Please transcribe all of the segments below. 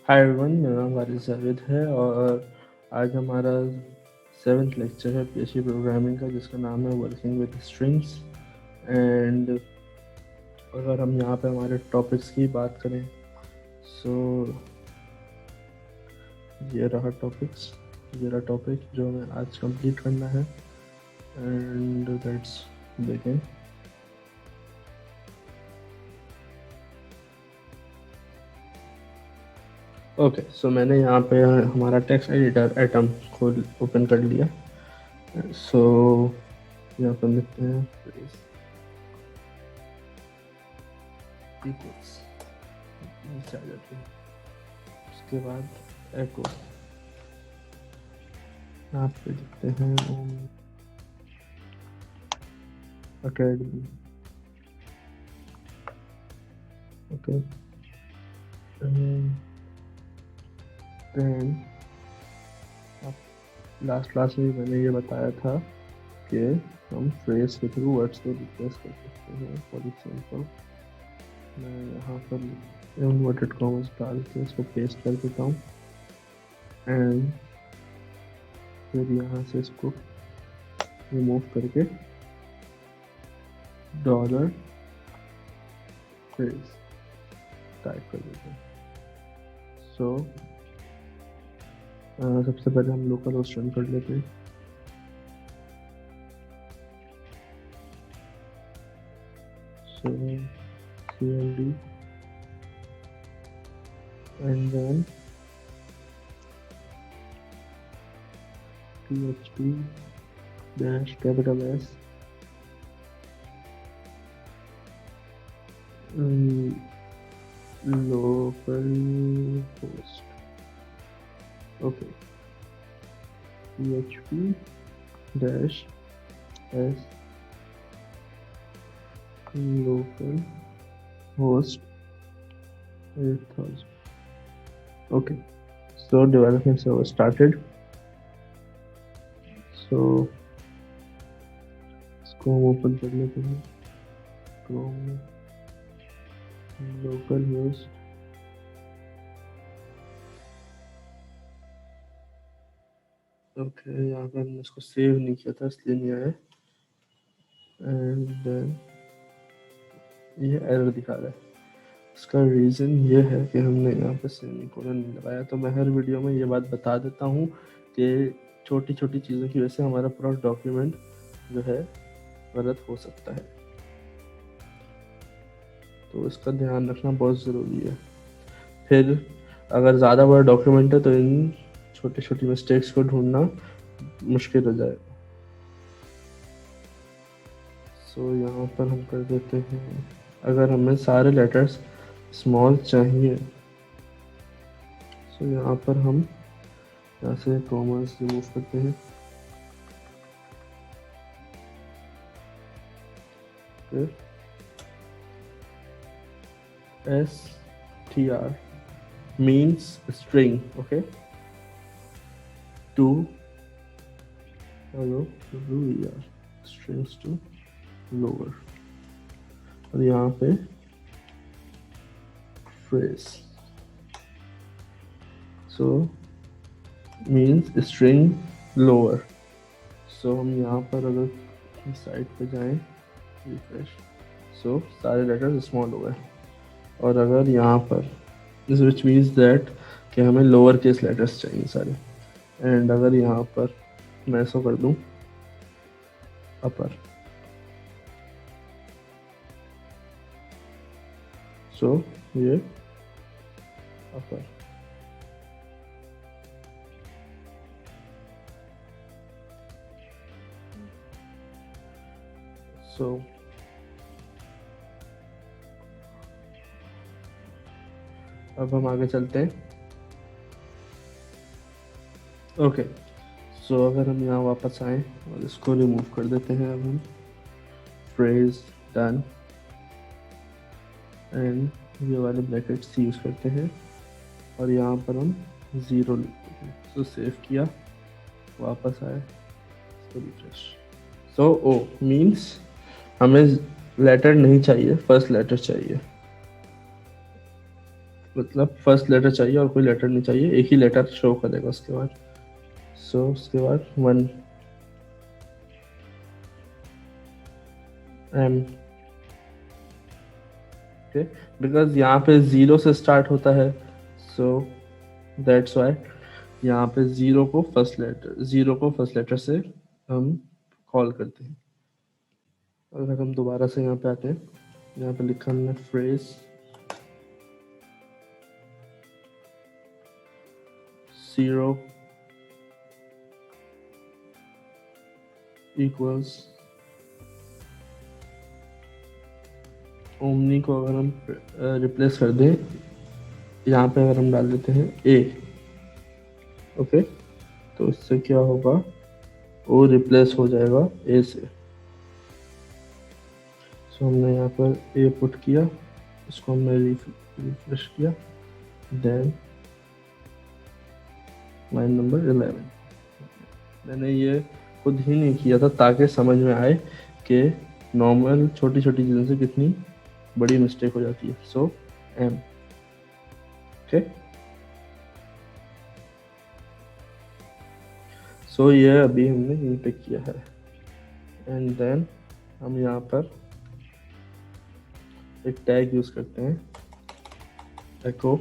Hi everyone, मेरा नाम वारिस जावेद है और आज हमारा 7th लेक्चर है पीएचपी प्रोग्रामिंग का, जिसका नाम है वर्किंग विद स्ट्रिंग्स। एंड अगर हम यहाँ पे हमारे टॉपिक्स की बात करें, सो ये रहा टॉपिक जो हमें आज कंप्लीट करना है। And let's begin. ओके, सो मैंने यहाँ पे हमारा टेक्स्ट एडिटर एटम खोल ओपन कर लिया। सो यहाँ पर लिखते हैं इक्वल्स, नीचे आ जाती है। उसके बाद एको, यहाँ पे लिखते हैं Omni Academy. Okay, then last class में मैंने ये बताया था कि हम फ्रेज के थ्रू वर्ड्स को रिप्लेस कर सकते हैं। फॉर एग्जाम्पल मैं यहाँ पर इन्वर्टेड कॉमर्स डाल के इसको पेस्ट कर देता हूँ एंड फिर यहाँ से इसको रिमूव करके डॉलर फ्रेज टाइप कर देते हैं। सो सबसे पहले हम लोकल होस्ट रन कर लेते हैं। सो cmd and then php dash capital S local host. Okay, php dash S local host 8000. Okay, so development server started. So इसको हम ओपन कर लेते हैं क्रोम में, लोकल होस्ट ओके। यहाँ पर हमने इसको सेव नहीं किया था इसलिए नहीं आया। एंड देन ये एरर दिखा रहा है। इसका रीज़न ये है कि हमने यहाँ पे सेमीकोलन नहीं लगाया। तो मैं हर वीडियो में ये बात बता देता हूँ कि छोटी छोटी चीज़ों की वजह से हमारा पूरा डॉक्यूमेंट जो है गलत हो सकता है, तो इसका ध्यान रखना बहुत ज़रूरी है। फिर अगर ज़्यादा बड़ा डॉक्यूमेंट है तो इन छोटी छोटी मिस्टेक्स को ढूंढना मुश्किल हो जाएगा। सो यहाँ पर हम कर देते हैं, अगर हमें सारे लेटर्स स्मॉल चाहिए, सो यहाँ पर हम यहाँ से कॉमर्स रिमूव करते हैं। फिर str means string, okay, to strings to lower, और यहाँ पे phrase, so means string lower। so हम यहाँ पर अगर साइट पे जाएं, रिफ्रेश, so सारे लेटर्स स्मॉल हो गए। और अगर यहाँ पर विच मीन्स दैट कि हमें लोअर केस लेटर्स चाहिए सारे। एंड अगर यहाँ पर मैं ऐसा कर दूँ अपर, सो ये अपर। सो अब हम आगे चलते हैं। ओके, सो अगर हम यहाँ वापस आए और इसको रिमूव कर देते हैं, अब हम फ्रेज डन एंड ये वाले ब्रैकेट्स यूज़ करते हैं और यहाँ पर हम 0 लिखते हैं। सो सेव किया, वापस आए, इसको रिफ्रेश। सो ओ मीन्स हमें लेटर नहीं चाहिए, फर्स्ट लेटर चाहिए। मतलब फर्स्ट लेटर चाहिए और कोई लेटर नहीं चाहिए, एक ही लेटर शो करेगा उसके बाद। सो उसके बाद 1 M, ओके, बिकॉज यहाँ पे 0 से स्टार्ट होता है, सो दैट्स वाई यहाँ पे 0 को फर्स्ट लेटर से हम कॉल करते हैं। अगर हम दोबारा से यहाँ पे आते हैं, यहाँ पे लिखा हमने फ्रेज 0 इक्वल्स ओमनी को अगर हम रिप्लेस कर दें, यहाँ पे अगर हम डाल देते हैं ए, ओके, तो इससे क्या होगा, ओ रिप्लेस हो जाएगा ए से। सो हमने यहाँ पर ए पुट किया, इसको हमने रिफ्रेश किया, देन लाइन नंबर 11। मैंने ये खुद ही नहीं किया था ताकि समझ में आए कि नॉर्मल छोटी छोटी चीज़ों से कितनी बड़ी मिस्टेक हो जाती है। सो एम, ओके, सो ये अभी हमने इन पे किया है। एंड देन हम यहाँ पर एक टैग यूज करते हैं, echo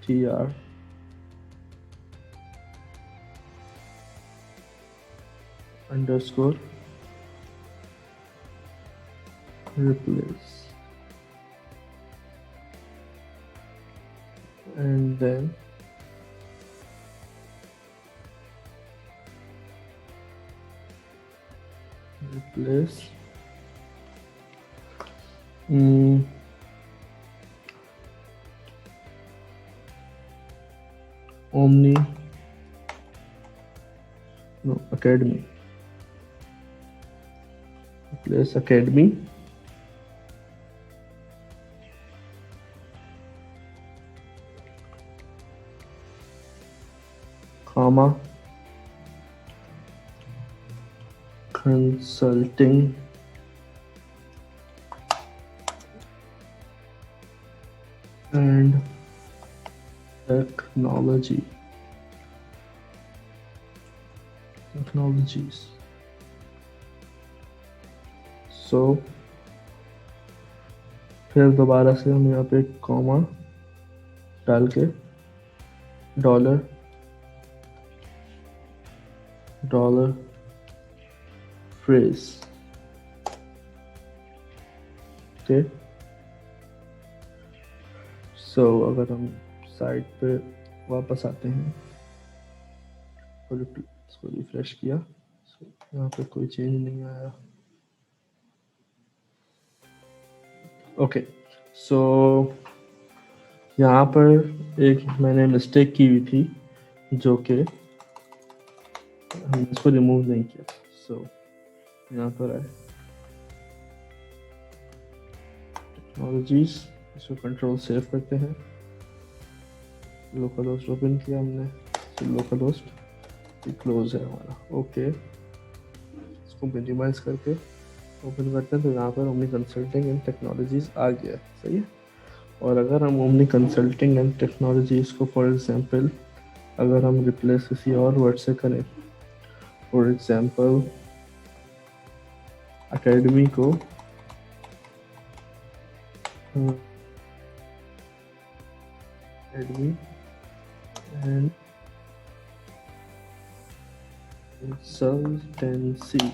str underscore replace, and then replace Omni Academy, replace Academy comma consulting and technologies। सो फिर दोबारा से हम यहाँ पे कॉमा डाल के डॉलर फ्रेज, ओके। सो अगर हम साइट पे वापस आते हैं और इसको रिफ्रेश किया, यहाँ पे कोई चेंज नहीं आया, ओके। सो यहाँ पर एक मैंने मिस्टेक की हुई थी जो कि हमने इसको रिमूव नहीं किया। सो यहाँ पर आए टेक्नोलॉजीज, इसको कंट्रोल सेव करते हैं, लोकल होस्ट ओपन किया हमने, तो लोकल होस्ट क्लोज है हमारा, ओके। इसको मिनिमाइज करके ओपन करते हैं तो यहाँ पर ओमनी कंसल्टिंग एंड टेक्नोलॉजीज आ गया, सही है। और अगर हम ओमनी कंसल्टिंग एंड टेक्नोलॉजीज को फॉर एग्जांपल अगर हम रिप्लेस किसी और वर्ड से करें, फॉर एग्जांपल एकेडमी को academy and consultancy,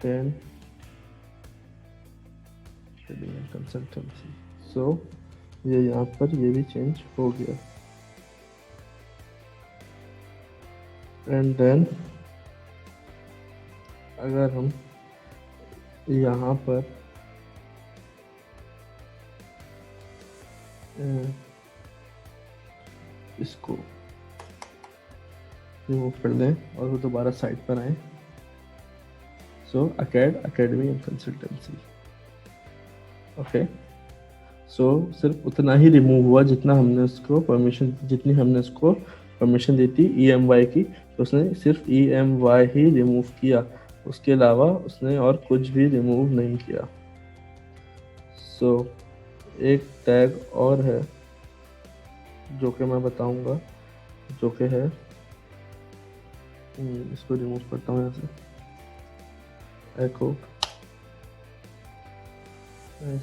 then consultancy। सो ये यहाँ पर ये भी चेंज हो गया। एंड देन अगर हम यहाँ पर इसको रिमूव कर दें और वो दोबारा साइट पर आए, सो एकेडमी एंड कंसल्टेंसी, ओके। सो सिर्फ उतना ही रिमूव हुआ जितना हमने उसको परमिशन, जितनी हमने उसको परमिशन दी थी EMY की, तो उसने सिर्फ EMY ही रिमूव किया, उसके अलावा उसने और कुछ भी रिमूव नहीं किया। सो एक टैग और है जो कि मैं बताऊंगा, जो कि है इसको रिमूव करता हूँ यहाँ से, echo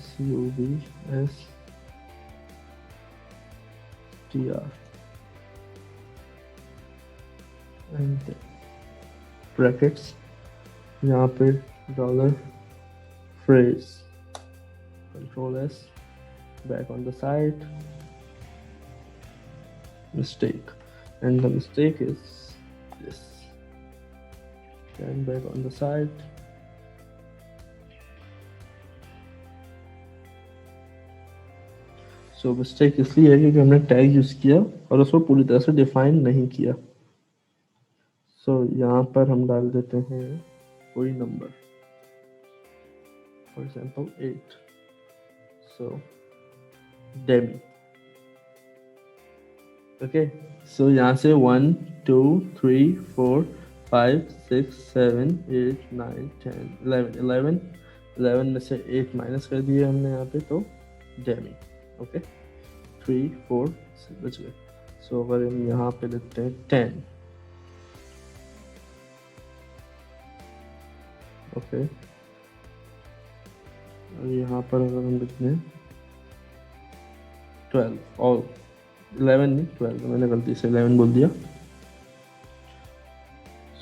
SUBSTR एंड ब्रैकेट्स, यहाँ पे dollar phrase, Control S, back on the site, mistake, and the mistake is this, then back on the site, so mistake इसलिए है क्योंकि हमने टैग यूज किया और उसको पूरी तरह से डिफाइन नहीं किया। सो यहाँ पर हम डाल देते हैं कोई नंबर, फॉर एग्जाम्पल 8, सो डेमी। ओके, सो यहाँ से 1 2 3 4 5 6 7 8 9 10 11 11 में से 8 माइनस कर दिए हमने यहाँ पे, तो डेमी। ओके, 3 4 बच गए। सो अगर हम यहाँ पे लिखते हैं 10, ओके, और यहाँ पर अगर हम लिखते हैं 12, और 11 नहीं 12, मैंने गलती से 11 बोल दिया।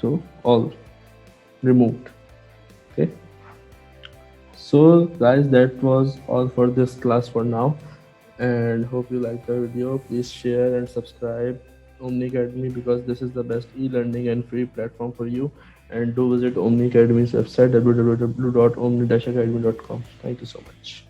So all removed. Okay, so guys, that was all for this class for now, and hope you liked the video. Please share and subscribe Omni Academy, because this is the best e-learning and free platform for you. And do visit Omni Academy's website, www.omni-academy.com. Thank you so much.